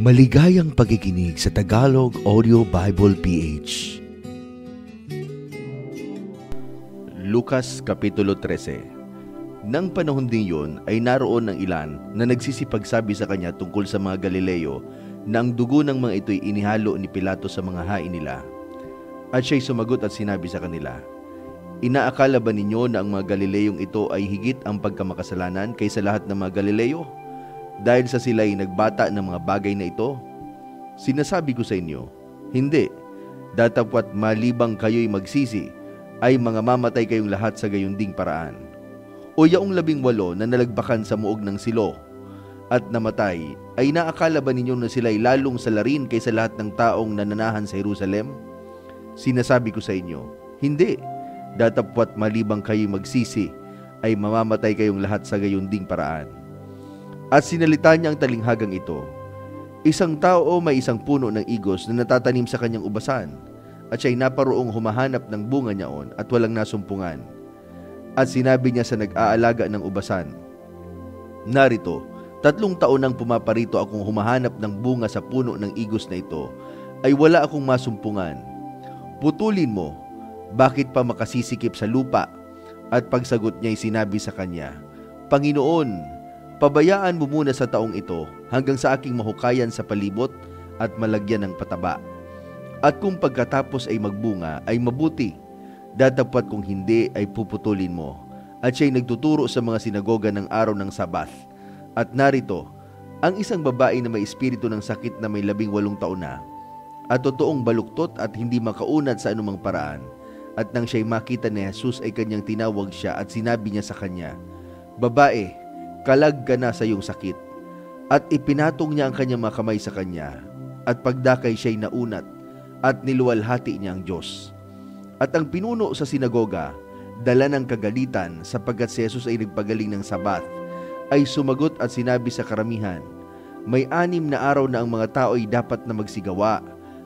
Maligayang pakikinig sa Tagalog Audio Bible PH. Lucas Kapitulo 13. Nang panahon din yun ay naroon ng ilan na nagsisipagsabi sa kanya tungkol sa mga Galileo na ang dugo ng mga ito'y inihalo ni Pilato sa mga hain nila. At siya'y sumagot at sinabi sa kanila, "Inaakala ba ninyo na ang mga Galileyong ito ay higit ang pagkamakasalanan kaysa lahat ng mga Galileo? Dahil sa sila'y nagbata ng mga bagay na ito? Sinasabi ko sa inyo, hindi. Datapwat malibang kayo'y magsisi, ay mga mamatay kayong lahat sa gayunding paraan. O yaong 18 na nalagbakan sa muog ng Silo at namatay, ay naakala ba ninyo na sila'y lalong salarin kaysa lahat ng taong nananahan sa Jerusalem? Sinasabi ko sa inyo, hindi. Datapwat malibang kayo'y magsisi, ay mamamatay kayong lahat sa gayunding paraan." At sinalita niya ang talinghagang ito, "Isang tao may isang puno ng igos na natatanim sa kanyang ubasan, at siya'y naparoong humahanap ng bunga niyaon at walang nasumpungan. At sinabi niya sa nag-aalaga ng ubasan, 'Narito, 3 taon nang pumaparito akong humahanap ng bunga sa puno ng igos na ito, ay wala akong masumpungan. Putulin mo, bakit pa makasisikip sa lupa?' At pagsagot niya'y sinabi sa kanya, 'Panginoon, pabayaan mo muna sa taong ito hanggang sa aking mahukayan sa palibot at malagyan ng pataba. At kung pagkatapos ay magbunga ay mabuti, datapwat kung hindi ay puputulin mo.' At siya'y nagtuturo sa mga sinagoga ng araw ng Sabath. At narito, ang isang babae na may espiritu ng sakit na may 18 taon na, at totoong baluktot at hindi makaunat sa anumang paraan. At nang siya'y makita ni Jesus ay kanyang tinawag siya at sinabi niya sa kanya, 'Babae, kalag ka na sa iyong sakit.' At ipinatong niya ang kanyang mga kamay sa kanya, at pagdakay siya'y naunat, at niluwalhati niya ang Diyos. At ang pinuno sa sinagoga, dala ng kagalitan sapagkat si Jesus ay nagpagaling ng Sabath, ay sumagot at sinabi sa karamihan, "May 6 na araw na ang mga tao ay dapat na magsigawa,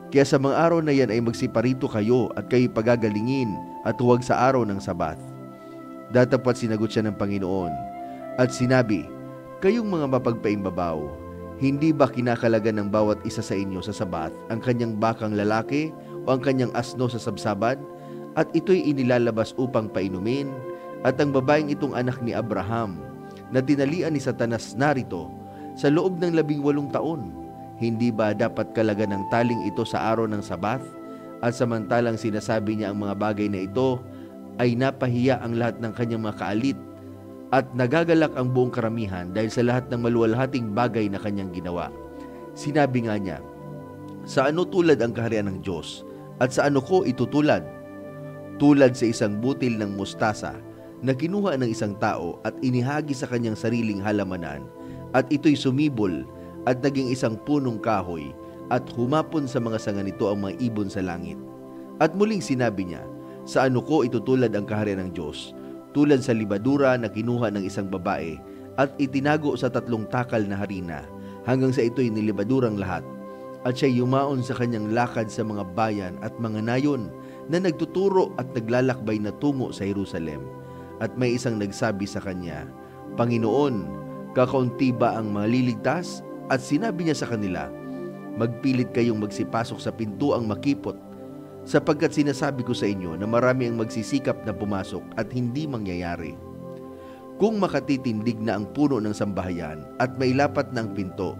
kaya sa mga araw na yan ay magsiparito kayo at kayo'y pagagalingin at huwag sa araw ng Sabath." Datapwat sinagot siya ng Panginoon at sinabi, "Kayong mga mapagpaimbabaw, hindi ba kinakalagan ng bawat isa sa inyo sa Sabath ang kanyang bakang lalaki o ang kanyang asno sa sabsaban? At ito'y inilalabas upang painumin? At ang babaeng itong anak ni Abraham, na tinalian ni Satanas narito sa loob ng 18 taon, hindi ba dapat kalagan ng taling ito sa araw ng Sabath?" At samantalang sinasabi niya ang mga bagay na ito, ay napahiya ang lahat ng kanyang mga kaalit, at nagagalak ang buong karamihan dahil sa lahat ng maluwalhating bagay na kanyang ginawa. Sinabi nga niya, "Sa ano tulad ang kaharian ng Diyos, at sa ano ko itutulad? Tulad sa isang butil ng mustasa na kinuha ng isang tao at inihagi sa kanyang sariling halamanan, at ito'y sumibol at naging isang punong kahoy, at humapon sa mga sanga nito ang mga ibon sa langit." At muling sinabi niya, "Sa ano ko itutulad ang kaharian ng Diyos? Tulad sa libadura na kinuha ng isang babae at itinago sa 3 takal na harina, hanggang sa ito'y nilibadurang lahat. At siya'y yumaon sa kanyang lakad sa mga bayan at mga nayon na nagtuturo at naglalakbay na tungo sa Jerusalem. At may isang nagsabi sa kanya, 'Panginoon, kakaunti ba ang maliligtas?' At sinabi niya sa kanila, 'Magpilit kayong magsipasok sa pintuang makipot, sapagkat sinasabi ko sa inyo na marami ang magsisikap na pumasok at hindi mangyayari. Kung makatitindig na ang puno ng sambahayan at mailapat na ang pinto,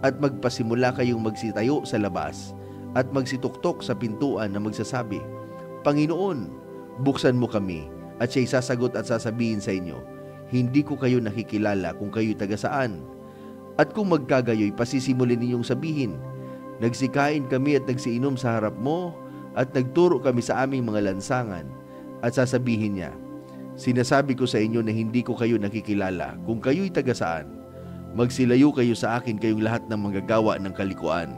at magpasimula kayong magsitayo sa labas at magsituktok sa pintuan na magsasabi, Panginoon, buksan mo kami, at siya'y sasagot at sasabihin sa inyo, hindi ko kayo nakikilala kung kayo'y taga saan. At kung magkagayoy, pasisimulin ninyong sabihin, nagsikain kami at nagsiinom sa harap mo, at nagturo kami sa aming mga lansangan. At sasabihin niya, sinasabi ko sa inyo na hindi ko kayo nakikilala kung kayo'y taga saan. Magsilayo kayo sa akin, kayong lahat ng manggagawa ng kalikuan.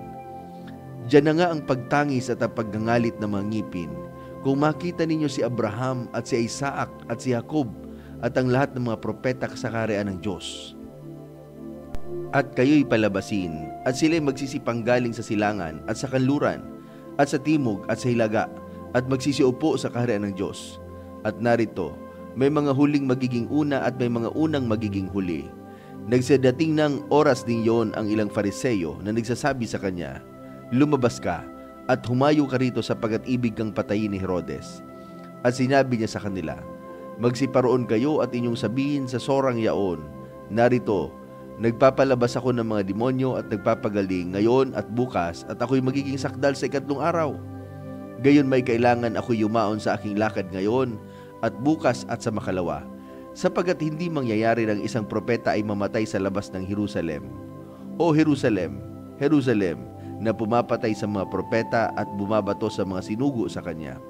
Diyan na nga ang pagtangis at ang paggangalit ng mga ngipin, kung makita ninyo si Abraham at si Isaac at si Jacob at ang lahat ng mga propeta sa kaharian ng Diyos. At kayo'y palabasin, at sila'y magsisipang galing sa silangan at sa kanluran, at sa timog at sa hilaga, at magsisiupo sa kaharian ng Diyos. At narito, may mga huling magiging una at may mga unang magiging huli. Nagsadating ng oras din yon ang ilang Fariseyo na nagsasabi sa kanya, "Lumabas ka at humayo ka rito sapagkat ibig kang patayin ni Herodes." At sinabi niya sa kanila, "Magsiparoon kayo at inyong sabihin sa sorang yaon, narito, nagpapalabas ako ng mga demonyo at nagpapagaling ngayon at bukas at ako'y magiging sakdal sa 3 araw. Gayon may kailangan ako'y yumaon sa aking lakad ngayon at bukas at sa makalawa, sapagkat hindi mangyayari ng isang propeta ay mamatay sa labas ng Jerusalem. O Jerusalem, Jerusalem, na pumapatay sa mga propeta at bumabato sa mga sinugo sa kanya.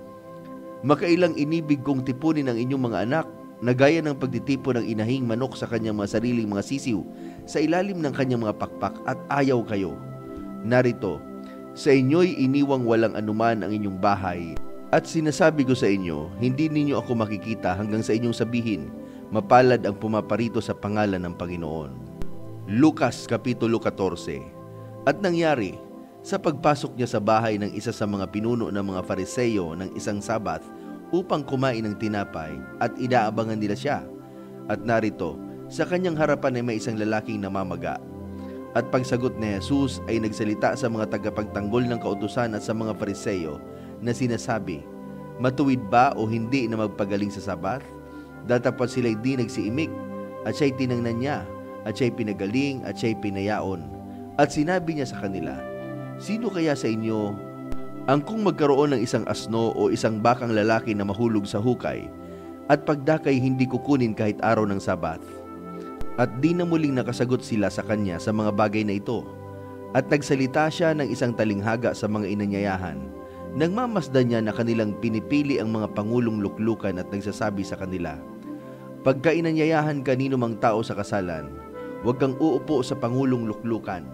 Makailang inibig kong tipunin ang inyong mga anak, na gaya ng pagtitipon ng inahing manok sa kanyang mga sariling mga sisiw sa ilalim ng kanyang mga pakpak, at ayaw kayo. Narito, sa inyo'y iniwang walang anuman ang inyong bahay, at sinasabi ko sa inyo, hindi ninyo ako makikita hanggang sa inyong sabihin, mapalad ang pumaparito sa pangalan ng Panginoon." Lucas Kapitulo 14. At nangyari, sa pagpasok niya sa bahay ng isa sa mga pinuno ng mga Fariseyo ng isang Sabat upang kumain ng tinapay, at inaabangan nila siya. At narito, sa kanyang harapan ay may isang lalaking namamaga. At pagsagot ni Jesus ay nagsalita sa mga tagapagtanggol ng kautusan at sa mga Fariseyo na sinasabi, "Matuwid ba o hindi na magpagaling sa Sabat?" Datapwat sila'y di nagsiimik, at siya'y tinangnan niya, at siya'y pinagaling, at siya'y pinayaon. At sinabi niya sa kanila, "Sino kaya sa inyo ang kung magkaroon ng isang asno o isang bakang lalaki na mahulog sa hukay, at pagdakay hindi kukunin kahit araw ng Sabat?" At di na muling nakasagot sila sa kanya sa mga bagay na ito. At nagsalita siya ng isang talinghaga sa mga inanyayahan. Nagmamasdan niya na kanilang pinipili ang mga pangulong luklukan at nagsasabi sa kanila, "Pagka inanyayahan kanino mang tao sa kasalan, huwag kang uupo sa pangulong luklukan.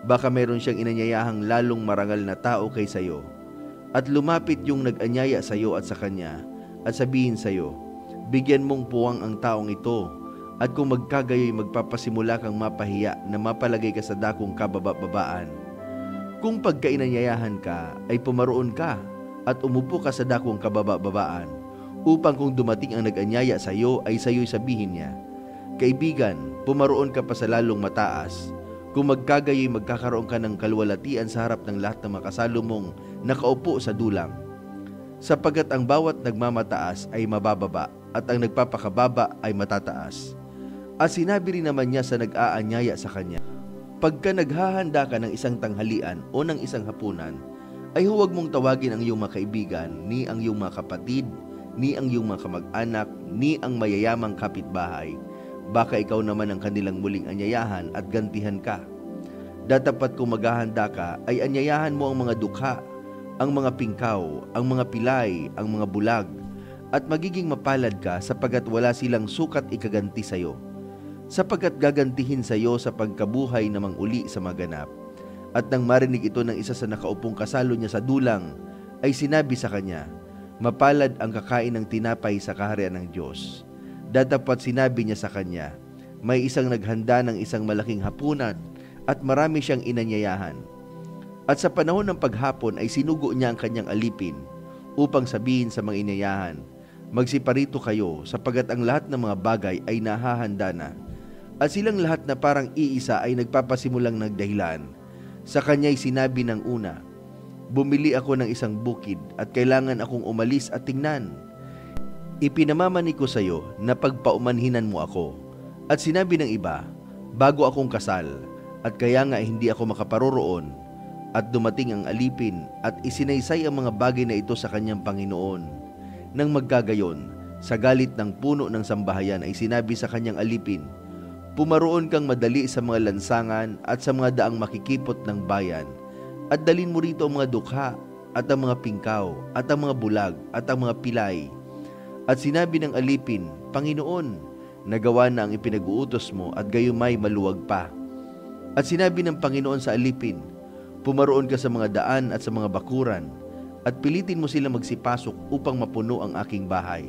Baka meron siyang inanyayahang lalong marangal na tao kaysa iyo. At lumapit yung nag-anyaya sa iyo at sa kanya, at sabihin sa iyo, bigyan mong puwang ang taong ito, at kung magkagayoy magpapasimula kang mapahiya na mapalagay ka sa dakong kababa-babaan. Kung pagka inanyayahan ka, ay pumaroon ka, at umupo ka sa dakong kababa-babaan, upang kung dumating ang nag-anyaya sa iyo ay sa iyo'y sabihin niya, kaibigan, pumaroon ka pa sa lalong mataas. Kung magkagayoy magkakaroon ka ng kalwalatian sa harap ng lahat ng mga kasalo mong nakaupo sa dulang. Sapagkat ang bawat nagmamataas ay mabababa, at ang nagpapakababa ay matataas." At sinabi rin naman niya sa nag-aanyaya sa kanya, "Pagka naghahanda ka ng isang tanghalian o ng isang hapunan, ay huwag mong tawagin ang iyong mga kaibigan, ni ang iyong mga kapatid, ni ang iyong mga kamag-anak, ni ang mayayamang kapitbahay. Baka ikaw naman ang kanilang muling anyayahan at gantihan ka. Datapat kung maghahanda ka, ay anyayahan mo ang mga dukha, ang mga pingkaw, ang mga pilay, ang mga bulag, at magiging mapalad ka sapagkat wala silang sukat ikaganti sa iyo. Sapagkat gagantihin sa iyo sa pagkabuhay namang uli sa maganap." At nang marinig ito ng isa sa nakaupong kasalo niya sa dulang, ay sinabi sa kanya, "Mapalad ang kakain ng tinapay sa kaharian ng Diyos." Datapwat sinabi niya sa kanya, "May isang naghanda ng isang malaking hapunan, at marami siyang inanyayahan. At sa panahon ng paghapon ay sinugo niya ang kanyang alipin, upang sabihin sa mga inanyayahan, magsiparito kayo, sapagkat ang lahat ng mga bagay ay nahahanda na." At silang lahat na parang iisa ay nagpapasimulang nagdahilan. Sa kanya'y sinabi ng una, "Bumili ako ng isang bukid, at kailangan akong umalis at tingnan. Ipinamamani ko sa iyo na pagpaumanhinan mo ako." At sinabi ng iba, "Bago akong kasal, at kaya nga hindi ako makaparoroon." At dumating ang alipin, at isinaysay ang mga bagay na ito sa kanyang Panginoon. Nang magkagayon, sa galit ng puno ng sambahayan ay sinabi sa kanyang alipin, "Pumaroon kang madali sa mga lansangan at sa mga daang makikipot ng bayan, at dalin mo rito ang mga dukha, at ang mga pingkaw, at ang mga bulag, at ang mga pilay." At sinabi ng alipin, "Panginoon, nagawa na ang ipinag-uutos mo, at gayumay maluwag pa." At sinabi ng Panginoon sa alipin, "Pumaroon ka sa mga daan at sa mga bakuran, at pilitin mo sila magsipasok upang mapuno ang aking bahay.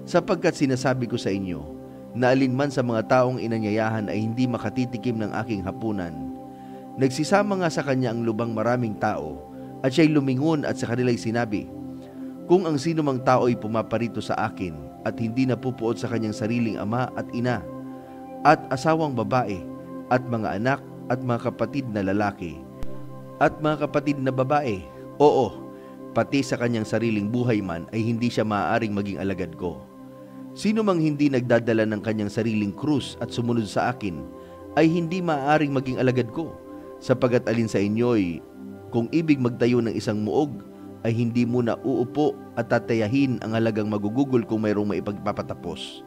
Sapagkat sinasabi ko sa inyo, na alinman sa mga taong inanyayahan ay hindi makatitikim ng aking hapunan." Nagsisama nga sa kanya ang lubang maraming tao, at siya'y lumingon at sa kanila'y sinabi, "Kung ang sino mang tao ay pumaparito sa akin, at hindi napupuot sa kanyang sariling ama at ina, at asawang babae, at mga anak, at mga kapatid na lalaki, at mga kapatid na babae. Oo, pati sa kanyang sariling buhay man ay hindi siya maaaring maging alagad ko. Sino mang hindi nagdadala ng kanyang sariling krus at sumunod sa akin, ay hindi maaaring maging alagad ko. Sapagat alin sa inyo'y, kung ibig magtayo ng isang muog, ay hindi muna uupo at tatayahin ang halagang magugugol kung mayroong maipagpapatapos.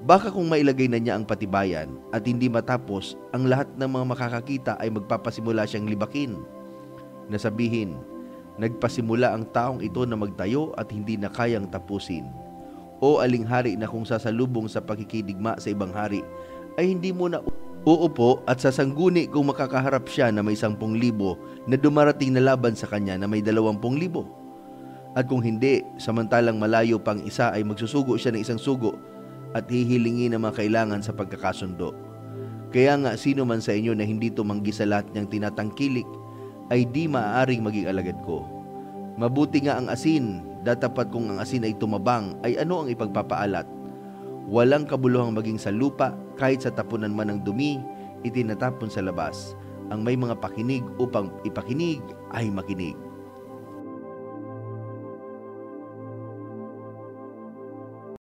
Baka kung mailagay na niya ang patibayan at hindi matapos, ang lahat ng mga makakakita ay magpapasimula siyang libakin. Nasabihin, nagpasimula ang taong ito na magtayo at hindi na kayang tapusin. O aling hari na kung sasalubong sa pakikidigma sa ibang hari, ay hindi muna uupo at sasangguni kung makakaharap siya na may 10,000 na dumarating na laban sa kanya na may 20,000. At kung hindi, samantalang malayo pang isa ay magsusugo siya ng isang sugo at hihilingi ng mga kailangan sa pagkakasundo. Kaya nga sino man sa inyo na hindi tumanggi sa lahat niyang tinatangkilik ay di maaaring maging alagad ko. Mabuti nga ang asin, datapat kung ang asin ay tumabang, ay ano ang ipagpapaalat? Walang kabuluhang maging sa lupa, kahit sa tapunan man ng dumi, itinatapon sa labas. Ang may mga pakinig upang ipakinig ay makinig.